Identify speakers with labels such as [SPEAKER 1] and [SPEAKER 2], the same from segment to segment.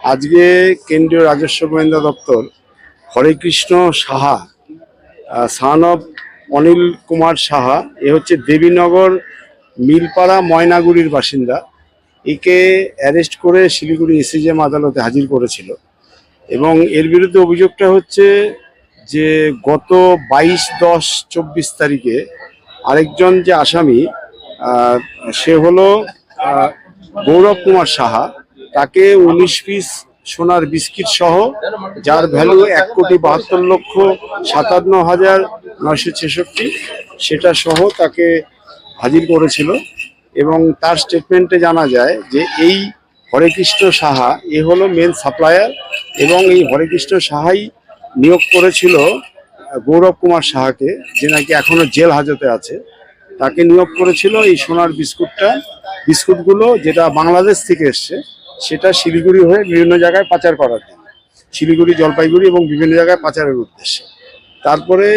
[SPEAKER 1] আজকে কেন্দ্রীয় রাজস্ব গোয়েন্দা দপ্তর হরেকৃষ্ণ সাহা, সান অফ অনিল কুমার সাহা, এ হচ্ছে দেবীনগর মিলপাড়া ময়নাগুড়ির বাসিন্দা। একে অ্যারেস্ট করে শিলিগুড়ি এসিজেএম আদালতে হাজির করেছিল এবং এর বিরুদ্ধে অভিযোগটা হচ্ছে যে গত 22-10-24 তারিখে আরেকজন যে আসামি, সে হলো গৌরব কুমার সাহা, তাকে 19 পিস সোনার বিস্কিট সহ, যার ভ্যালু 1,52,57,966, সেটা সহ তাকে হাজির করেছিল। এবং তার স্টেটমেন্টে জানা যায় যে এই হরেকৃষ্ণ সাহা এ হলো মেন সাপ্লায়ার এবং এই হরেকৃষ্ণ সাহাই নিয়োগ করেছিল গৌরব কুমার সাহাকে, যে নাকি এখনো জেল হাজতে আছে। তাকে নিয়োগ করেছিল এই সোনার বিস্কুটগুলো, যেটা বাংলাদেশ থেকে এসছে, সেটা শিলিগুড়ি হয়ে বিভিন্ন জায়গায় পাচার করার জন্য, শিলিগুড়ি, জলপাইগুড়ি এবং বিভিন্ন জায়গায় পাচারের উদ্দেশ্যে। তারপরে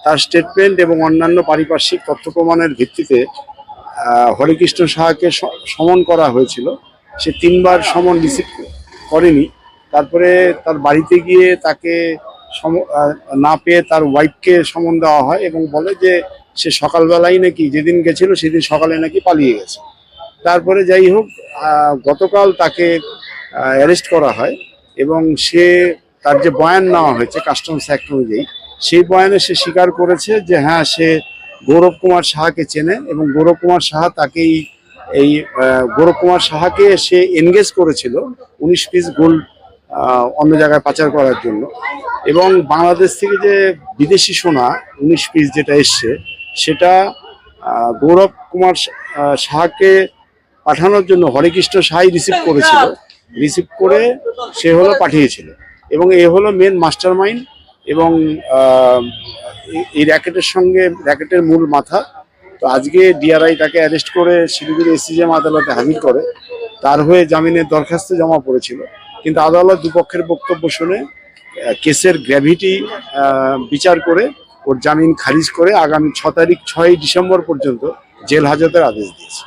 [SPEAKER 1] তার স্টেটমেন্ট এবং অন্যান্য পারিপার্শ্বিক তথ্য প্রমাণের ভিত্তিতে হরেকৃষ্ণ সাহাকে সমন করা হয়েছিল। সে 3বার সমন রিসিভ করেনি। তারপরে তার বাড়িতে গিয়ে তাকে না পেয়ে তার ওয়াইফকে সমন দেওয়া হয় এবং বলে যে সে সকালবেলাই নাকি, যেদিন গেছিল সেদিন সকালে নাকি পালিয়ে গেছে। তারপরে যাই হোক, গতকাল তাকে অ্যারেস্ট করা হয় এবং সে তার যে বয়ান নেওয়া হয়েছে কাস্টমস অ্যাক্ট অনুযায়ী, সেই বয়ানে সে স্বীকার করেছে যে হ্যাঁ, সে গৌরব কুমার সাহাকে চেনে এবং গৌরব কুমার সাহা তাকেই গৌরব কুমার সাহাকে সে এনগেজ করেছিল 19 পিস গোল্ড অন্য জায়গায় পাচার করার জন্য। এবং বাংলাদেশ থেকে যে বিদেশি সোনা 19 পিস যেটা এসছে, সেটা গৌরব কুমার সাহাকে পাঠানোর জন্য হরেকৃষ্ণ সাহাই রিসিভ করেছিল, রিসিভ করে সে হলো পাঠিয়েছিল এবং এ হলো মেন মাস্টার মাইন্ড এবং এই র্যাকেটের মূল মাথা। তো আজকে ডিআরআই তাকে অ্যারেস্ট করে শিলিগুড়ি এসিজেএম আদালতে হাজির করে তার হয়ে জামিনের দরখাস্ত জমা পড়েছিল, কিন্তু আদালত দুপক্ষের বক্তব্য শুনে কেসের গ্র্যাভিটি বিচার করে ওর জামিন খারিজ করে আগামী 6 ডিসেম্বর পর্যন্ত জেল হাজতের আদেশ দিয়েছে।